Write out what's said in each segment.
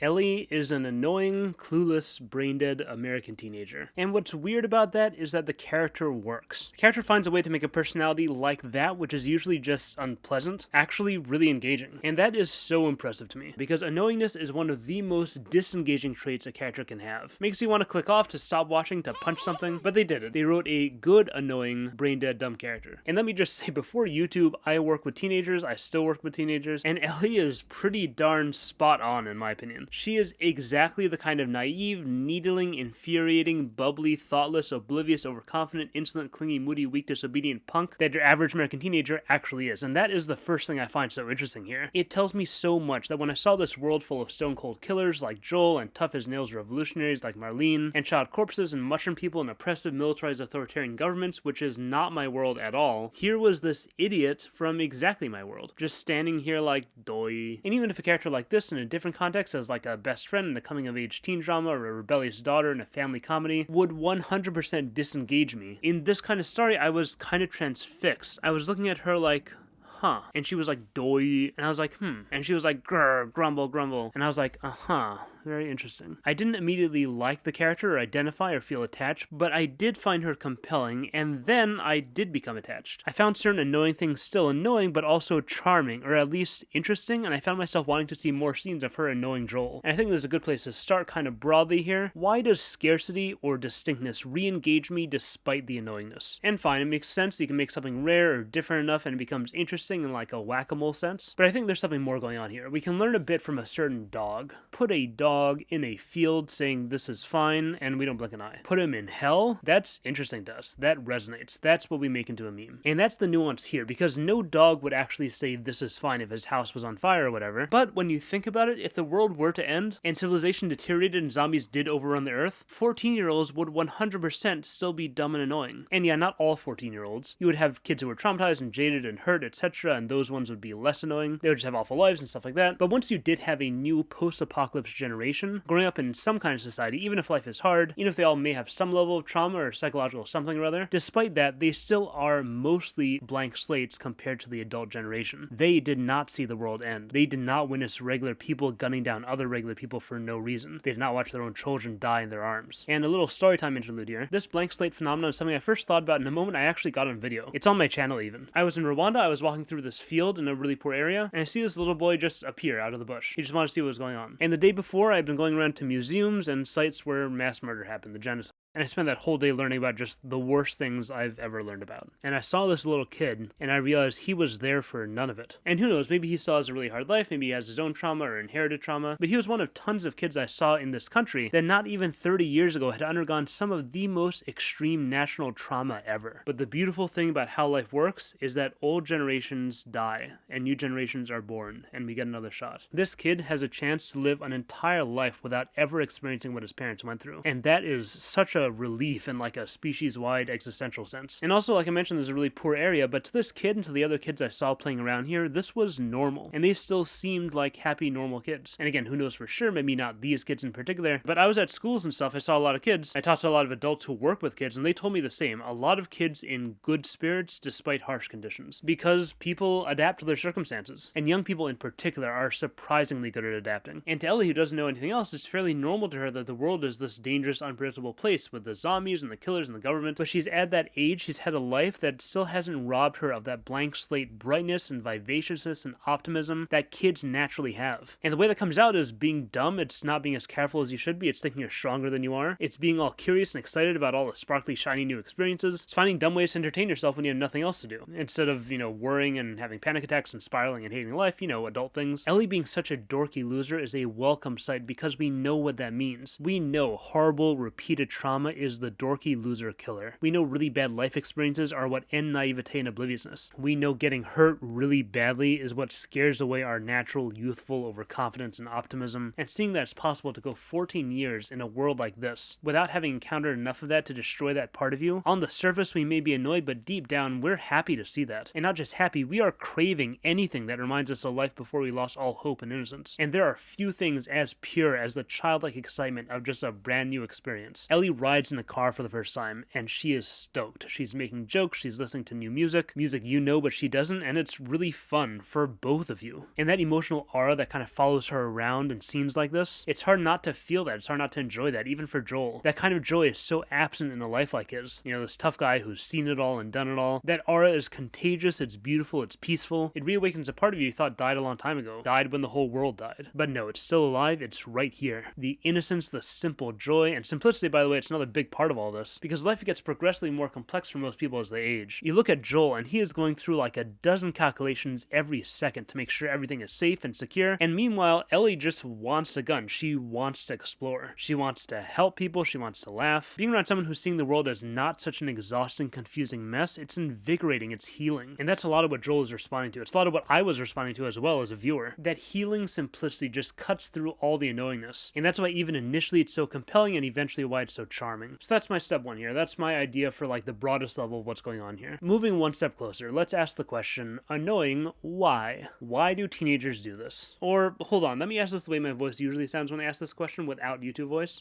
Ellie is an annoying, clueless, brain-dead American teenager. And what's weird about that is that the character works. The character finds a way to make a personality like that, which is usually just unpleasant, actually really engaging. And that is so impressive to me, because annoyingness is one of the most disengaging traits a character can have. Makes you want to click off to stop watching to punch something, but they did it. They wrote a good, annoying, brain-dead, dumb character. And let me just say, before YouTube, I work with teenagers, I still work with teenagers, and Ellie is pretty darn spot on in my opinion. She is exactly the kind of naive, needling, infuriating, bubbly, thoughtless, oblivious, overconfident, insolent, clingy, moody, weak, disobedient punk that your average American teenager actually is. And that is the first thing I find so interesting here. It tells me so much that when I saw this world full of stone-cold killers like Joel and tough-as-nails revolutionaries like Marlene, and child corpses and mushroom people and oppressive, militarized, authoritarian governments, which is not my world at all, here was this idiot from exactly my world, just standing here like, doy. And even if a character like this in a different context as like a best friend in a coming-of-age teen drama or a rebellious daughter in a family comedy would 100% disengage me. In this kind of story, I was kind of transfixed. I was looking at her like, huh. And she was like, doy. And I was like, And she was like, grr, grumble, grumble. And I was like, very interesting. I didn't immediately like the character or identify or feel attached, but I did find her compelling, and then I did become attached. I found certain annoying things still annoying, but also charming, or at least interesting, and I found myself wanting to see more scenes of her annoying Joel. And I think there's a good place to start kind of broadly here. Why does scarcity or distinctness re-engage me despite the annoyingness? And fine, it makes sense. You can make something rare or different enough and it becomes interesting in like a whack-a-mole sense, but I think there's something more going on here. We can learn a bit from a certain dog. Put a dog in a field saying this is fine and we don't blink an eye. Put him in hell, that's interesting to us. That resonates. That's what we make into a meme. And that's the nuance here, because no dog would actually say this is fine if his house was on fire or whatever. But when you think about it, if the world were to end and civilization deteriorated and zombies did overrun the earth, 14-year-olds would 100% still be dumb and annoying. And yeah, not all 14-year-olds. You would have kids who were traumatized and jaded and hurt, etc., and those ones would be less annoying. They would just have awful lives and stuff like that. But once you did have a new post-apocalypse generation growing up in some kind of society, even if life is hard, even if they all may have some level of trauma or psychological something or other, despite that, they still are mostly blank slates compared to the adult generation. They did not see the world end. They did not witness regular people gunning down other regular people for no reason. They did not watch their own children die in their arms. And a little storytime interlude here. This blank slate phenomenon is something I first thought about in a moment I actually got on video. It's on my channel even. I was in Rwanda, I was walking through this field in a really poor area, and I see this little boy just appear out of the bush. He just wanted to see what was going on. And the day before, I'd been going around to museums and sites where mass murder happened, the genocide. And I spent that whole day learning about just the worst things I've ever learned about. And I saw this little kid, and I realized he was there for none of it. And who knows, maybe he still has a really hard life, maybe he has his own trauma or inherited trauma, but he was one of tons of kids I saw in this country that not even 30 years ago had undergone some of the most extreme national trauma ever. But the beautiful thing about how life works is that old generations die, and new generations are born, and we get another shot. This kid has a chance to live an entire life without ever experiencing what his parents went through. And that is such a relief in like a species-wide existential sense. And also, like I mentioned, there's a really poor area, but to this kid and to the other kids I saw playing around here, this was normal. And they still seemed like happy, normal kids. And again, who knows for sure, maybe not these kids in particular, but I was at schools and stuff, I saw a lot of kids. I talked to a lot of adults who work with kids, and they told me the same. A lot of kids in good spirits despite harsh conditions. Because people adapt to their circumstances. And young people in particular are surprisingly good at adapting. And to Ellie, who doesn't know anything else, it's fairly normal to her that the world is this dangerous, unpredictable place with the zombies and the killers and the government, but she's at that age, she's had a life that still hasn't robbed her of that blank slate brightness and vivaciousness and optimism that kids naturally have. And the way that comes out is being dumb. It's not being as careful as you should be. It's thinking you're stronger than you are. It's being all curious and excited about all the sparkly, shiny new experiences. It's finding dumb ways to entertain yourself when you have nothing else to do. Instead of, worrying and having panic attacks and spiraling and hating life, adult things. Ellie being such a dorky loser is a welcome sight because we know what that means. We know horrible, repeated trauma is the dorky loser killer. We know really bad life experiences are what end naivete and obliviousness. We know getting hurt really badly is what scares away our natural youthful overconfidence and optimism, and seeing that it's possible to go 14 years in a world like this without having encountered enough of that to destroy that part of you. On the surface we may be annoyed, but deep down we're happy to see that. And not just happy, we are craving anything that reminds us of life before we lost all hope and innocence. And there are few things as pure as the childlike excitement of just a brand new experience. Ellie rides in a car for the first time, and she is stoked. She's making jokes, she's listening to new music you know but she doesn't, and it's really fun for both of you. And that emotional aura that kind of follows her around in scenes like this, it's hard not to feel that, it's hard not to enjoy that, even for Joel. That kind of joy is so absent in a life like his. You know, this tough guy who's seen it all and done it all. That aura is contagious, it's beautiful, it's peaceful. It reawakens a part of you thought died a long time ago, died when the whole world died. But no, it's still alive, it's right here. The innocence, the simple joy, and simplicity, by the way, it's another big part of all this, because life gets progressively more complex for most people as they age. You look at Joel, and he is going through like a dozen calculations every second to make sure everything is safe and secure, and meanwhile, Ellie just wants a gun. She wants to explore. She wants to help people, she wants to laugh. Being around someone who's seeing the world as not such an exhausting, confusing mess, it's invigorating, it's healing. And that's a lot of what Joel is responding to. It's a lot of what I was responding to as well as a viewer. That healing simplicity just cuts through all the annoyingness. And that's why even initially it's so compelling and eventually why it's so charming. So that's my step one here. That's my idea for like the broadest level of what's going on here. Moving one step closer, let's ask the question, annoying, why? Why do teenagers do this? Or, hold on, let me ask this the way my voice usually sounds when I ask this question without YouTube voice.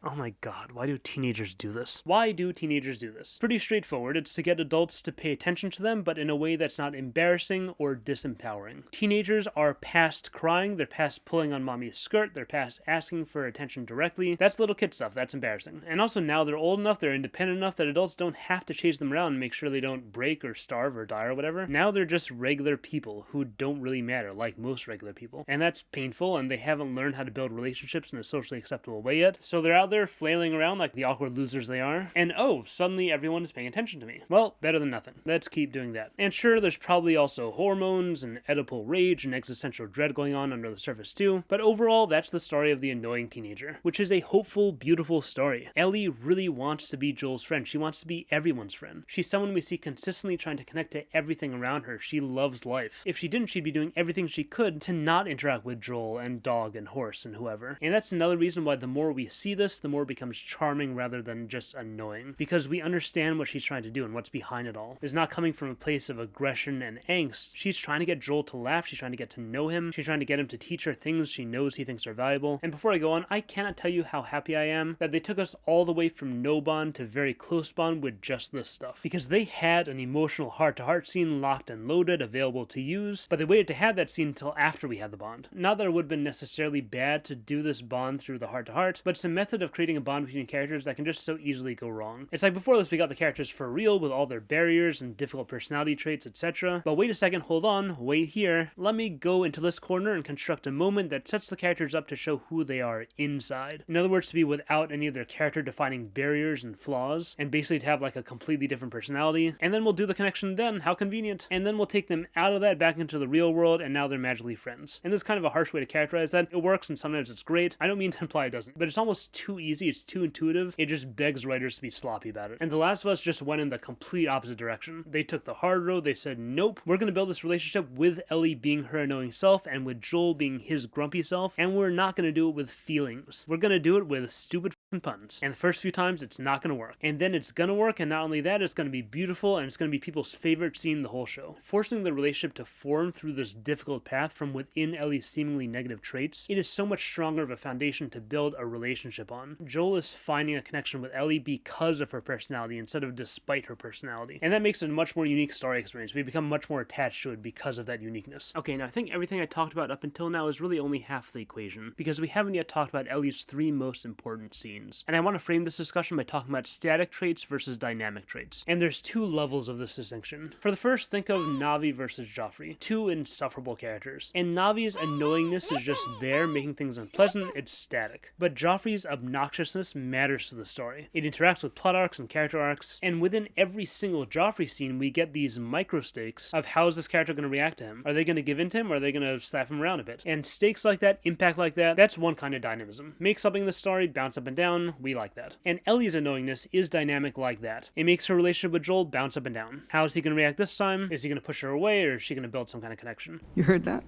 Oh my god, why do teenagers do this? Why do teenagers do this? Pretty straightforward. It's to get adults to pay attention to them, but in a way that's not embarrassing or disempowering. Teenagers are past crying, they're past pulling on mommy's skirt, they're past asking for attention directly. That's little kid stuff, that's embarrassing. And also now they're old enough, they're independent enough that adults don't have to chase them around and make sure they don't break or starve or die or whatever. Now they're just regular people who don't really matter, like most regular people. And that's painful, and they haven't learned how to build relationships in a socially acceptable way yet. So they're out there flailing around like the awkward losers they are, and oh, suddenly everyone is paying attention to me. Well, better than nothing. Let's keep doing that. And sure, there's probably also hormones and Oedipal rage and existential dread going on under the surface too, but overall, that's the story of the annoying teenager, which is a hopeful, beautiful story. Ellie really wants to be Joel's friend. She wants to be everyone's friend. She's someone we see consistently trying to connect to everything around her. She loves life. If she didn't, she'd be doing everything she could to not interact with Joel and dog and horse and whoever. And that's another reason why the more we see this, the more it becomes charming rather than just annoying. Because we understand what she's trying to do and what's behind it all. It's not coming from a place of aggression and angst. She's trying to get Joel to laugh. She's trying to get to know him. She's trying to get him to teach her things she knows he thinks are valuable. And before I go on, I cannot tell you how happy I am that they took us all the way from no bond to very close bond with just this stuff. Because they had an emotional heart-to-heart scene locked and loaded, available to use, but they waited to have that scene until after we had the bond. Not that it would have been necessarily bad to do this bond through the heart-to-heart, but it's a method of creating a bond between characters that can just so easily go wrong. It's like before this we got the characters for real with all their barriers and difficult personality traits, etc. But wait a second, hold on, wait here. Let me go into this corner and construct a moment that sets the characters up to show who they are inside. In other words, to be without any of their character-defining barriers and flaws, and basically to have like a completely different personality. And then we'll do the connection then, how convenient. And then we'll take them out of that back into the real world, and now they're magically friends. And this is kind of a harsh way to characterize that. It works and sometimes it's great. I don't mean to imply it doesn't, but it's almost too easy, it's too intuitive. It just begs writers to be sloppy about it. And The Last of Us just went in the complete opposite direction. They took the hard road, they said, nope, we're gonna build this relationship with Ellie being her annoying self and with Joel being his grumpy self, and we're not gonna do it with feelings. We're gonna do it with stupid puns. And the first few times it's not gonna work. And then it's gonna work, and not only that, it's gonna be beautiful, and it's gonna be people's favorite scene the whole show. Forcing the relationship to form through this difficult path from within Ellie's seemingly negative traits, it is so much stronger of a foundation to build a relationship on. Joel is finding a connection with Ellie because of her personality instead of despite her personality. And that makes it a much more unique story experience. We become much more attached to it because of that uniqueness. Okay, now I think everything I talked about up until now is really only half the equation, because we haven't yet talked about Ellie's three most important scenes. And I want to frame this discussion by talking about static traits versus dynamic traits. And there's two levels of this distinction. For the first, think of Navi versus Joffrey, two insufferable characters. And Navi's annoyingness is just there, making things unpleasant, it's static. But Joffrey's obnoxiousness matters to the story. It interacts with plot arcs and character arcs, and within every single Joffrey scene, we get these micro stakes of how is this character going to react to him? Are they going to give in to him, or are they going to slap him around a bit? And stakes like that, impact like that, that's one kind of dynamism. Make something in the story bounce up and down, we like that. And Ellie's annoyingness is dynamic like that. It makes her relationship with Joel bounce up and down. How is he going to react this time? Is he going to push her away, or is she going to build some kind of connection? You heard that?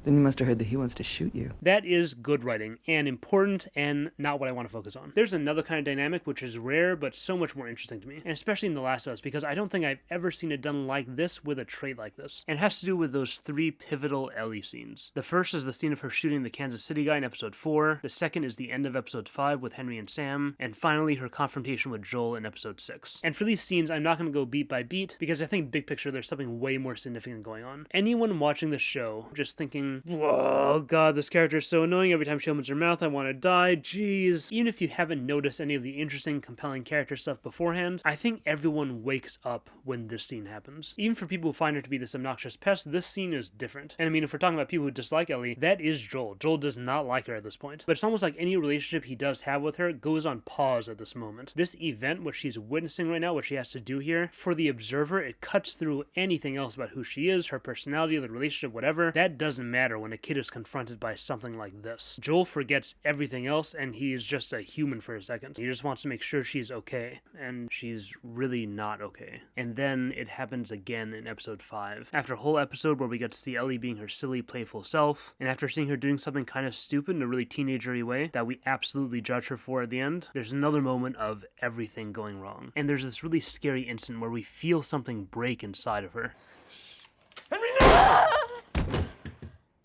Then you must have heard that he wants to shoot you. That is good writing, and important, and not what I want to focus on. There's another kind of dynamic which is rare, but so much more interesting to me, and especially in The Last of Us, because I don't think I've ever seen it done like this with a trait like this. And it has to do with those 3 pivotal Ellie scenes. The first is the scene of her shooting the Kansas City guy in episode 4, the second is the end of episode 5 with Henry and Sam, and finally her confrontation with Joel in episode 6. And for these scenes, I'm not going to go beat by beat, because I think big picture there's something way more significant going on. Anyone watching the show just thinking, oh god, this character is so annoying, every time she opens her mouth I want to die, jeez. Even if you haven't noticed any of the interesting, compelling character stuff beforehand, I think everyone wakes up when this scene happens. Even for people who find her to be this obnoxious pest, this scene is different. And I mean, if we're talking about people who dislike Ellie, that is Joel. Joel does not like her at this point. But it's almost like any relationship he does have with her goes on pause at this moment. This event, what she's witnessing right now, what she has to do here, for the observer, it cuts through anything else about who she is, her personality, the relationship, whatever. That doesn't matter when a kid is confronted by something like this. Joel forgets everything else and he is just a human for a second. He just wants to make sure she's okay, and she's really not okay. And then it happens again in episode 5. After a whole episode where we get to see Ellie being her silly, playful self, and after seeing her doing something kind of stupid in a really teenagery way that we absolutely judge her for at the end, there's another moment of everything going wrong. And there's this really scary instant where we feel something break inside of her.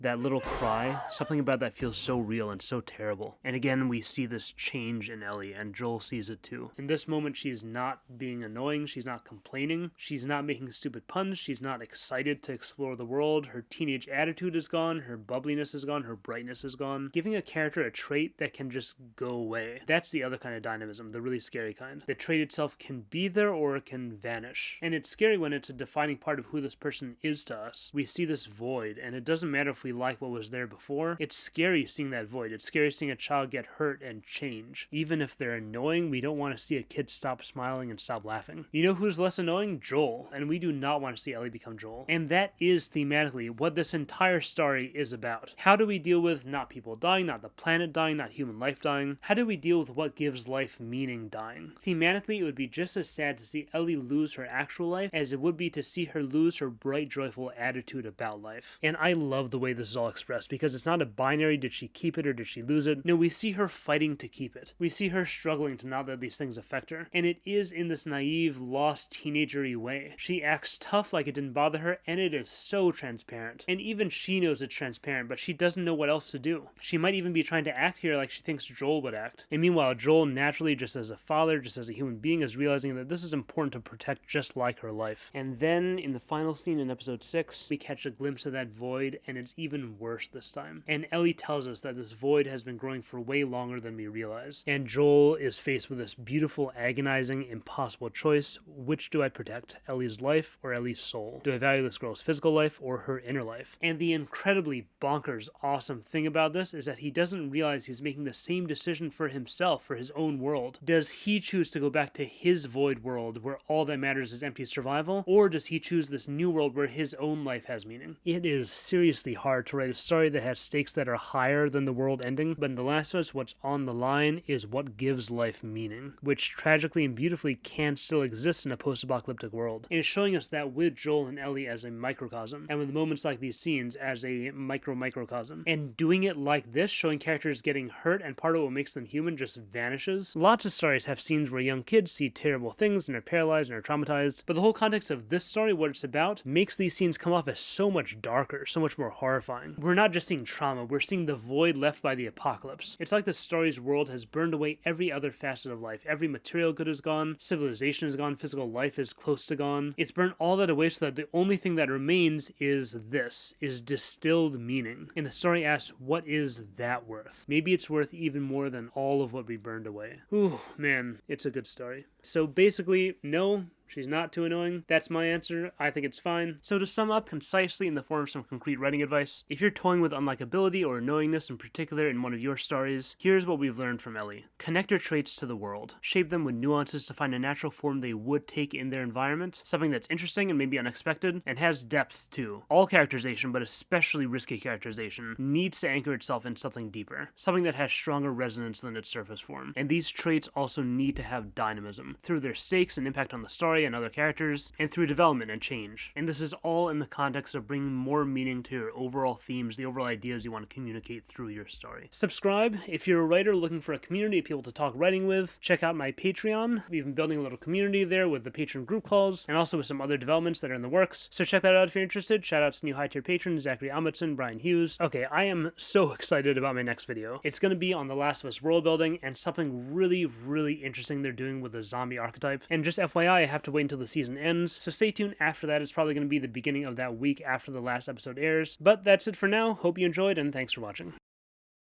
That little cry, something about that feels so real and so terrible. And again, we see this change in Ellie, and Joel sees it too. In this moment, she's not being annoying, she's not complaining, she's not making stupid puns, she's not excited to explore the world, her teenage attitude is gone, her bubbliness is gone, her brightness is gone. Giving a character a trait that can just go away. That's the other kind of dynamism, the really scary kind. The trait itself can be there or it can vanish. And it's scary when it's a defining part of who this person is to us. We see this void, and it doesn't matter if we like what was there before. It's scary seeing that void. It's scary seeing a child get hurt and change. Even if they're annoying, we don't want to see a kid stop smiling and stop laughing. You know who's less annoying? Joel. And we do not want to see Ellie become Joel. And that is thematically what this entire story is about. How do we deal with not people dying, not the planet dying, not human life dying? How do we deal with what gives life meaning dying? Thematically, it would be just as sad to see Ellie lose her actual life as it would be to see her lose her bright, joyful attitude about life. And I love the way this is all expressed, because it's not a binary, did she keep it or did she lose it? No, we see her fighting to keep it. We see her struggling to not let these things affect her. And it is in this naive, lost, teenagery way. She acts tough like it didn't bother her, and it is so transparent. And even she knows it's transparent, but she doesn't know what else to do. She might even be trying to act here like she thinks Joel would act. And meanwhile, Joel naturally, just as a father, just as a human being, is realizing that this is important to protect just like her life. And then, in the final scene in episode 6, we catch a glimpse of that void, and it's even worse this time. And Ellie tells us that this void has been growing for way longer than we realize. And Joel is faced with this beautiful, agonizing, impossible choice. Which do I protect? Ellie's life or Ellie's soul? Do I value this girl's physical life or her inner life? And the incredibly bonkers, awesome thing about this is that he doesn't realize he's making the same decision for himself, for his own world. Does he choose to go back to his void world where all that matters is empty survival? Or does he choose this new world where his own life has meaning? It is seriously hard to write a story that has stakes that are higher than the world ending, but in The Last of Us, what's on the line is what gives life meaning, which tragically and beautifully can still exist in a post-apocalyptic world. And it's showing us that with Joel and Ellie as a microcosm, and with moments like these scenes as a microcosm. And doing it like this, showing characters getting hurt and part of what makes them human just vanishes. Lots of stories have scenes where young kids see terrible things and are paralyzed and are traumatized, but the whole context of this story, what it's about, makes these scenes come off as so much darker, so much more horrifying. We're not just seeing trauma, we're seeing the void left by the apocalypse. It's like the story's world has burned away every other facet of life. Every material good is gone, civilization is gone, physical life is close to gone. It's burned all that away so that the only thing that remains is distilled meaning. And the story asks, what is that worth? Maybe it's worth even more than all of what we burned away. Ooh, man, it's a good story. So basically, no, she's not too annoying. That's my answer. I think it's fine. So to sum up concisely in the form of some concrete writing advice, if you're toying with unlikability or annoyingness in particular in one of your stories, here's what we've learned from Ellie. Connect your traits to the world. Shape them with nuances to find a natural form they would take in their environment, something that's interesting and maybe unexpected, and has depth too. All characterization, but especially risky characterization, needs to anchor itself in something deeper, something that has stronger resonance than its surface form. And these traits also need to have dynamism. Through their stakes and impact on the story, story and other characters, and through development and change. And this is all in the context of bringing more meaning to your overall themes, the overall ideas you want to communicate through your story. Subscribe if you're a writer looking for a community of people to talk writing with. Check out my Patreon. We've been building a little community there with the patron group calls, and also with some other developments that are in the works. So check that out if you're interested. Shout out to new high tier patrons, Zachary Amundsen, Brian Hughes. Okay, I am so excited about my next video. It's going to be on The Last of Us world building and something really, really interesting they're doing with the zombie archetype. And just FYI, I have to wait until the season ends, so stay tuned after that. It's probably going to be the beginning of that week after the last episode airs. But that's it for now. Hope you enjoyed, and thanks for watching.